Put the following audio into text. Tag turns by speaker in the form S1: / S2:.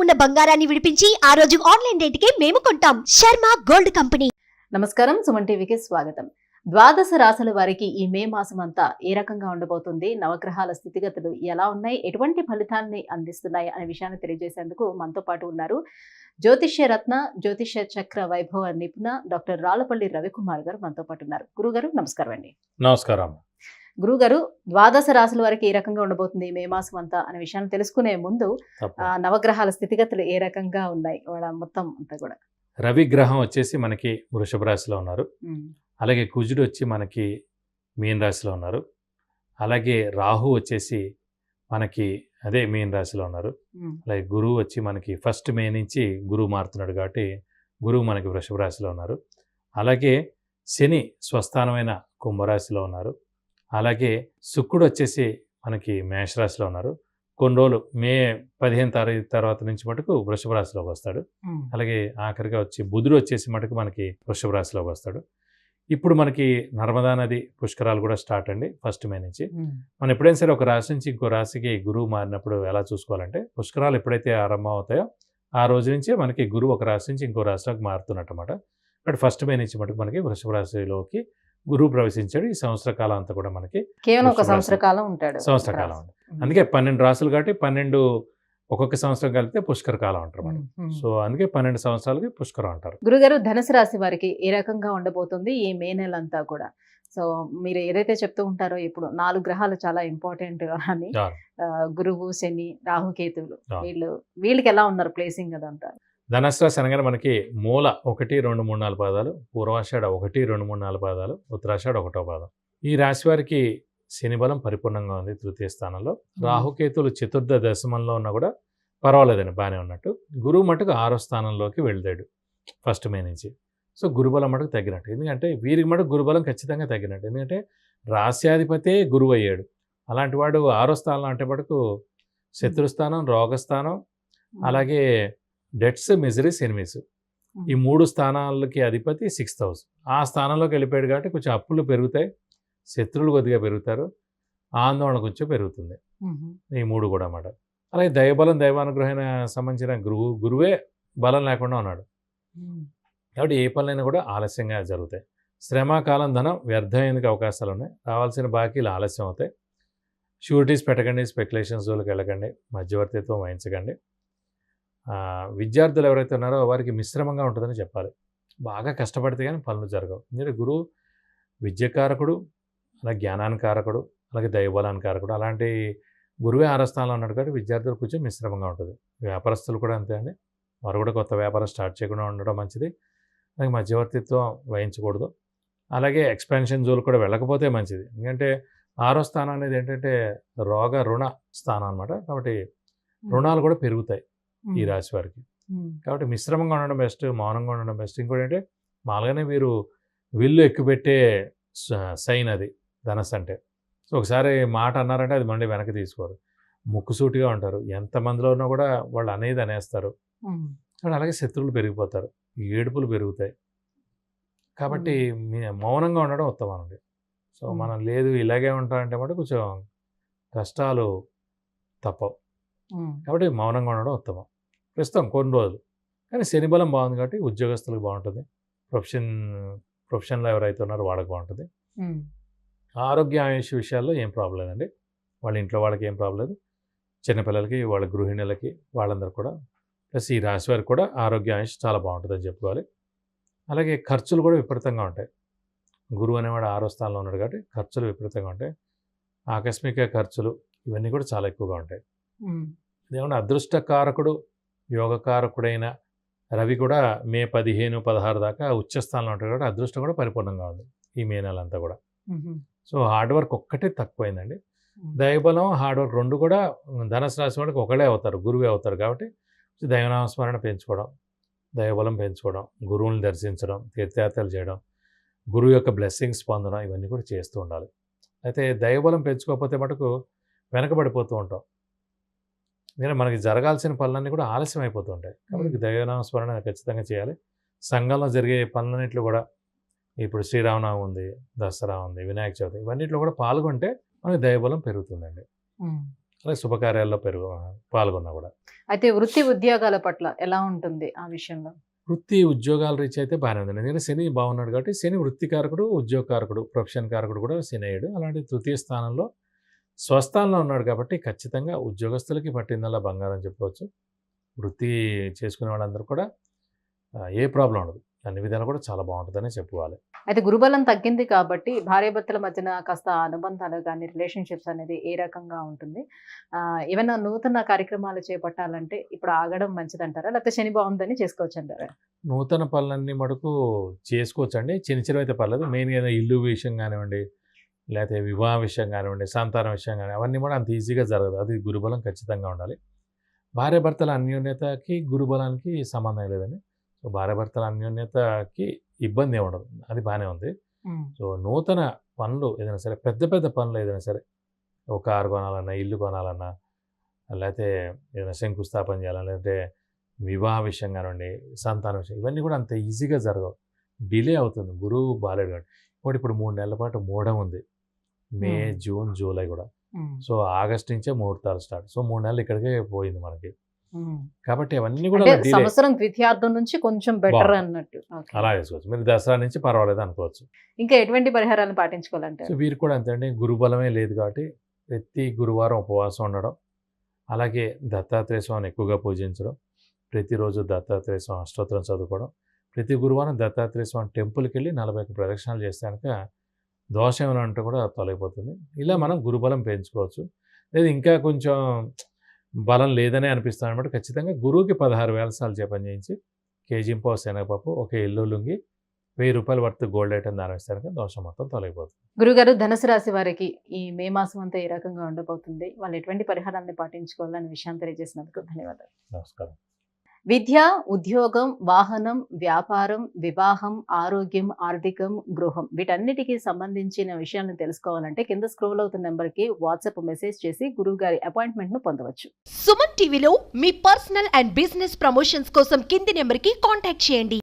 S1: ఉన్న బంగారాన్ని విడిపించి ఆ రోజు ఆన్లైన్ రేటుకే మేము కొంటాం. Sharma gold company.
S2: నమస్కారం, సుమన్ టీవీకి స్వాగతం. ద్వాదశ రాశుల వారికి ఈ మే మాసం అంతా ఏ రకంగా ఉండబోతుంది, నవగ్రహాల స్థితిగతులు ఎలా ఉన్నాయి, ఎటువంటి ఫలితాన్ని అందిస్తున్నాయి అనే విషయాన్ని తెలియజేసేందుకు మనతో పాటు ఉన్నారు జ్యోతిష్య రత్న, జ్యోతిష్య చక్ర వైభవ నిపుణ డాక్టర్ రాళ్లపల్లి రవికుమార్ గారు మనతో పాటు ఉన్నారు. గురుగారు నమస్కారం అండి.
S3: నమస్కారం.
S2: గురుగారు, ద్వాదశ రాశుల వారికి ఏ రకంగా ఉండబోతుంది మే మాసం అంతా అనే విషయాన్ని తెలుసుకునే ముందు నవగ్రహాల స్థితిగతులు ఏ రకంగా ఉన్నాయి వాళ్ళ మొత్తం అంతా కూడా.
S3: రవి గ్రహం వచ్చేసి మనకి వృషభ రాశిలో ఉన్నారు. అలాగే కుజుడు వచ్చి మనకి మీన రాశిలో ఉన్నారు. అలాగే రాహు వచ్చేసి మనకి అదే మీన రాశిలో ఉన్నారు. అలాగే గురువు వచ్చి మనకి 1 మే నుంచి గురువు మారుతున్నాడు కాబట్టి గురువు మనకి వృషభ రాశిలో ఉన్నారు. అలాగే శని స్వస్థానమైన కుంభరాశిలో ఉన్నారు. అలాగే శుక్రుడు వచ్చేసి మనకి మేషరాశిలో ఉన్నారు. కొన్ని రోజులు మే 15 తారీఖు తర్వాత నుంచి మటుకు వృషభ రాశిలోకి వస్తాడు. అలాగే ఆఖరిగా వచ్చి బుధుడు వచ్చేసి మటుకు మనకి వృషభ రాశిలోకి వస్తాడు. ఇప్పుడు మనకి నర్మదా నది పుష్కరాలు కూడా స్టార్ట్ అండి 1 మే నుంచి. మనం ఎప్పుడైనా సరే ఒక రాశి నుంచి ఇంకో రాశికి గురువు మారినప్పుడు ఎలా చూసుకోవాలంటే, పుష్కరాలు ఎప్పుడైతే ఆరంభం అవుతాయో ఆ రోజు నుంచి మనకి గురువు ఒక రాశి నుంచి ఇంకో రాశిలోకి మారుతున్నట్టు అన్నమాట. బట్ 1 మే నుంచి మటుకు మనకి వృషభ రాశిలోకి గురువు ప్రవేశించాడు. ఈ సంవత్సర కాలం అంతా కూడా మనకి
S2: కేవలం ఒక సంవత్సర కాలం ఉంటాడు.
S3: సంవత్సర కాలం ఉంటుంది. అందుకే 12 రాసులు కాబట్టి 12 ఒక్కొక్క సంవత్సరం కలిపితే పుష్కర కాలం అంటారు మనం. సో అందుకే 12 సంవత్సరాలకి పుష్కరం అంటారు.
S2: గురుగారు, ధనుసు రాశి వారికి ఏ రకంగా ఉండబోతుంది ఈ మే నెల అంతా కూడా? సో మీరు ఏదైతే చెప్తూ ఉంటారో ఇప్పుడు 4 గ్రహాలు చాలా ఇంపార్టెంట్ అని, గురువు, శని, రాహుకేతువులు, వీళ్ళకి ఎలా ఉన్నారు ప్లేసింగ్ అదంతా?
S3: ధనుసు రాశి అనగానే మనకి మూల 1, 2, 3, 4 పాదాలు, పూర్వాషాఢ 1, 2, 3, 4 పాదాలు, ఉత్తరాషాఢ 1వ పాదం. ఈ రాశి వారికి శని బలం పరిపూర్ణంగా ఉంది 3వ స్థానంలో. రాహుకేతులు చతుర్థ దశమంలో ఉన్నా కూడా పర్వాలేదండి, బాగానే ఉన్నట్టు. గురువు మటుకు 6వ స్థానంలోకి వెళ్తాడు 1 మే నుంచి. సో గురుబలం మటుకు తగ్గినట్టు. ఎందుకంటే వీరికి మటుకు గురుబలం ఖచ్చితంగా తగ్గినట్టు. ఎందుకంటే రాశ్యాధిపతే గురువు అయ్యాడు. అలాంటి వాడు 6వ స్థానం అంటే మటుకు శత్రుస్థానం, రోగస్థానం, అలాగే డెట్స్, మిజరీస్, ఎనిమీస్, ఈ 3 స్థానాలకి అధిపతి 6th హౌస్. ఆ స్థానంలోకి వెళ్ళిపోయాడు కాబట్టి కొంచెం అప్పులు పెరుగుతాయి, శత్రువులు కొద్దిగా పెరుగుతారు, ఆందోళన కొంచెం పెరుగుతుంది. ఈ 3 కూడా అన్నమాట. అలాగే దైవబలం, దైవానుగ్రహణ సంబంధించిన గురువే బలం లేకుండా ఉన్నాడు కాబట్టి ఏ పనులైనా కూడా ఆలస్యంగా జరుగుతాయి. శ్రమ, కాలం, ధనం వ్యర్థమయ్యేందుకు అవకాశాలు ఉన్నాయి. రావాల్సిన బాకీలు ఆలస్యం అవుతాయి. షూరిటీస్ పెట్టకండి, స్పెక్యులేషన్స్ జోలికి వెళ్ళకండి, మధ్యవర్తిత్వం వహించకండి. విద్యార్థులు ఎవరైతే ఉన్నారో వారికి మిశ్రమంగా ఉంటుందని చెప్పాలి. బాగా కష్టపడితే కానీ పనులు జరగవు. ఎందుకంటే గురువు విద్యకారకుడు, అలాగే జ్ఞానానికారకుడు, అలాగే దైవబలానికారకుడు. అలాంటి గురువే 6వ స్థానంలో ఉన్నాడు కాబట్టి విద్యార్థులు కొంచెం మిశ్రమంగా ఉంటుంది. వ్యాపారస్తులు కూడా అంతే అండి. వారు కూడా కొత్త వ్యాపారం స్టార్ట్ చేయకుండా ఉండడం మంచిది. అలాగే మధ్యవర్తిత్వం వహించకూడదు. అలాగే ఎక్స్పాన్షన్ జోలు కూడా వెళ్ళకపోతే మంచిది. ఎందుకంటే 6వ స్థానం అనేది ఏంటంటే రోగ రుణ స్థానం అన్నమాట. కాబట్టి రుణాలు కూడా పెరుగుతాయి ఈ రాశి వారికి. కాబట్టి మిశ్రమంగా ఉండడం బెస్ట్, మౌనంగా ఉండడం బెస్ట్. ఇంకోటి అంటే మామూలుగానే వీరు విల్లు ఎక్కుపెట్టే సైన్ అది ధనస్సు అంటే. సో ఒకసారి మాట అన్నారంటే అది మళ్ళీ వెనక్కి తీసుకోరు, ముక్కుసూటిగా ఉంటారు. ఎంతమందిలో ఉన్నా కూడా వాళ్ళు అనేది అనేస్తారు. కాబట్టి అలాగే శత్రువులు పెరిగిపోతారు, ఏడుపులు పెరుగుతాయి. కాబట్టి మౌనంగా ఉండడం ఉత్తమం అండి. సో మనం లేదు ఇలాగే ఉంటారంటే మటు కొంచెం కష్టాలు తప్పవు. కాబట్టి మౌనంగా ఉండడం ఉత్తమం ప్రస్తుతం కొన్ని రోజులు. కానీ శని బలం బాగుంది కాబట్టి ఉద్యోగస్తులకు బాగుంటుంది, ప్రొఫెషన్లో ఎవరైతే ఉన్నారో వాళ్ళకి బాగుంటుంది. ఆరోగ్య ఆయుష్ విషయాల్లో ఏం ప్రాబ్లం లేదండి. వాళ్ళ ఇంట్లో వాళ్ళకి ఏం ప్రాబ్లం లేదు. చిన్నపిల్లలకి, వాళ్ళ గృహిణులకి, వాళ్ళందరూ కూడా, ప్లస్ ఈ రాశి వారికి కూడా ఆరోగ్య ఆయుష్ చాలా బాగుంటుందని చెప్పుకోవాలి. అలాగే ఖర్చులు కూడా విపరీతంగా ఉంటాయి. గురువు అనేవాడు 6వ స్థానంలో ఉన్నాడు కాబట్టి ఖర్చులు విపరీతంగా ఉంటాయి. ఆకస్మిక ఖర్చులు ఇవన్నీ కూడా చాలా ఎక్కువగా ఉంటాయి. ఏమన్నా అదృష్టకారకుడు, యోగకారకుడైన రవి కూడా మే 15, 16 దాకా ఉచ్చస్థానంలో ఉంటాడు కాబట్టి అదృష్టం కూడా పరిపూర్ణంగా ఉంది ఈ మే నెల అంతా కూడా. సో హార్డ్ వర్క్ ఒక్కటే తక్కువైందండి. దైవబలం, హార్డ్ వర్క్ 2 కూడా ధనుసు రాశి వాడికి ఒకడే అవుతారు, గురువే అవుతారు. కాబట్టి దైవనామస్మరణ పెంచుకోవడం, దైవబలం పెంచుకోవడం, గురువుని దర్శించడం, తీర్థయాత్రలు చేయడం, గురువు యొక్క బ్లెస్సింగ్స్ పొందడం, ఇవన్నీ కూడా చేస్తూ ఉండాలి. అయితే దైవబలం పెంచుకోకపోతే మటుకు వెనకబడిపోతూ ఉంటాం. ఎందుకంటే మనకి జరగాల్సిన పనులన్నీ కూడా ఆలస్యం అయిపోతూ ఉంటాయి. కాబట్టి దైవనామస్మరణ ఖచ్చితంగా చేయాలి. సంఘంలో జరిగే పనులన్నింటిలో కూడా ఇప్పుడు శ్రీరామనవమి ఉంది, దసరా ఉంది, వినాయక చవితి, ఇవన్నిట్లో కూడా పాల్గొంటే మనకి దైవబలం పెరుగుతుందండి. అలాగే శుభకార్యాల్లో పాల్గొన్నా కూడా.
S2: అయితే వృత్తి ఉద్యోగాల పట్ల ఎలా ఉంటుంది ఆ విషయంలో?
S3: వృత్తి ఉద్యోగాల రీత్యా అయితే బాగానే ఉందండి. ఎందుకంటే శని బాగున్నాడు కాబట్టి శని వృత్తికారకుడు, ఉద్యోగకారకుడు, ప్రొఫెషన్ కారకుడు కూడా శని అయ్యాడు. అలాంటి తృతీయ స్థానంలో స్వస్థానంలో ఉన్నాడు కాబట్టి ఖచ్చితంగా ఉద్యోగస్తులకి పట్టిందల్లా బంగారం చెప్పుకోవచ్చు. వృత్తి చేసుకునే వాళ్ళందరూ కూడా ఏ ప్రాబ్లం ఉండదు. అన్ని విధాలు కూడా చాలా బాగుంటుందనే చెప్పుకోవాలి.
S2: అయితే గురుబలం తగ్గింది కాబట్టి భార్యాభర్తల మధ్యన కాస్త అనుబంధాలు కానీ రిలేషన్షిప్స్ అనేది ఏ రకంగా ఉంటుంది? ఏమైనా నూతన కార్యక్రమాలు చేపట్టాలంటే ఇప్పుడు ఆగడం మంచిదంటారా? లేకపోతే శని బాగుందని చేసుకోవచ్చు అంటారా?
S3: నూతన పనులన్నీ మటుకు చేసుకోవచ్చండి. చిన్న చిన్నవి అయితే పర్లేదు. మెయిన్గా ఏదైనా ఇల్లు విషయం కానివ్వండి, లేకపోతే వివాహ విషయం కానివ్వండి, సంతానం విషయం కానీ అవన్నీ కూడా అంత ఈజీగా జరగదు. అది గురుబలం ఖచ్చితంగా ఉండాలి. భార్యాభర్తల అన్యోన్యతకి గురుబలానికి సంబంధం లేదండి. సో భార్యాభర్తల అన్యోన్యతకి ఇబ్బంది ఏమి ఉండదు. అది బాగానే ఉంది. సో నూతన పనులు ఏదైనా సరే, పెద్ద పెద్ద పనులు ఏదైనా సరే, ఒక కారు కొనాలన్నా, ఇల్లు కొనాలన్నా, లేకపోతే ఏదైనా శంకుస్థాపన చేయాలన్నా, లేదంటే వివాహ విషయం కానివ్వండి, సంతాన విషయం, ఇవన్నీ కూడా అంత ఈజీగా జరగవు. డిలే అవుతుంది. గురువు బాలేడు కాబట్టి. ఇంకోటి ఇప్పుడు 3 నెలల పాటు మూఢం ఉంది. మే, జూన్, జూలై కూడా. సో ఆగస్ట్ నుంచే ముహూర్తాలు స్టార్ట్. సో 3 నెలలు ఇక్కడికే పోయింది మనకి. కాబట్టి అవన్నీ కూడా
S2: అంటే
S3: డిలే.
S2: సంవత్సరం ద్వితీయార్థం నుంచి కొంచెం బెటర్
S3: బాగుంది.
S2: అన్నట్టు. ఓకే.
S3: అలా వేసుకోవచ్చు. మీరు దసరా నుంచి పర్వాలేదు అనుకోవచ్చు.
S2: ఇంకా ఎటువంటి పరిహారాలను
S3: సో
S2: పాటించుకోవాలంటారు?
S3: వీరికి కూడా అంతే అండి. గురుబలమే లేదు కాబట్టి ప్రతి గురువారం ఉపవాసం ఉండడం, అలాగే దత్తాత్రేయ స్వామిని ఎక్కువగా పూజించడం, ప్రతిరోజు దత్తాత్రేయ స్వామి అష్టోత్తరం చదువుకోవడం, ప్రతి గురువారం దత్తాత్రేయ స్వామి టెంపుల్కి వెళ్ళి 41 ప్రదక్షిణాలు చేస్తే కనుక దోషం ఏమైనా ఉంటే కూడా తొలగిపోతుంది. ఇలా మనం గురుబలం పెంచుకోవచ్చు. లేదు ఇంకా కొంచెం బలం లేదనే అనిపిస్తుంది అనమాట. ఖచ్చితంగా గురువుకి 16,000 సార్లు జపం చేయించి కేజీంపావు శనగపప్పు, ఒక yellow lungi, ₹1000 worth gold item దానం ఇస్తే కనుక దోషం మొత్తం తొలగిపోతుంది.
S2: గురుగారు, ధనుసు రాశి వారికి ఈ మే మాసం అంతా ఏ రకంగా ఉండబోతుంది? వాళ్ళు ఎటువంటి పరిహారాన్ని పాటించుకోవాలనే విషయాన్ని తెలియజేసినందుకు ధన్యవాదాలు.
S3: నమస్కారం.
S2: విద్య, ఉద్యోగం, వాహనం, వ్యాపారం, వివాహం, ఆరోగ్యం, ఆర్థికం, గృహం వీటన్నిటికీ సంబంధించిన విషయాలను తెలుసుకోవాలంటే కింద స్క్రోల్ అవుతున్న నెంబర్కి వాట్సాప్ మెసేజ్ చేసి గురువు గారి అపాయింట్మెంట్ను పొందవచ్చు.
S1: సుమన్ టీవీలో మీ పర్సనల్ అండ్ బిజినెస్ ప్రమోషన్స్ కోసం కింది నెంబర్కి కాంటాక్ట్ చేయండి.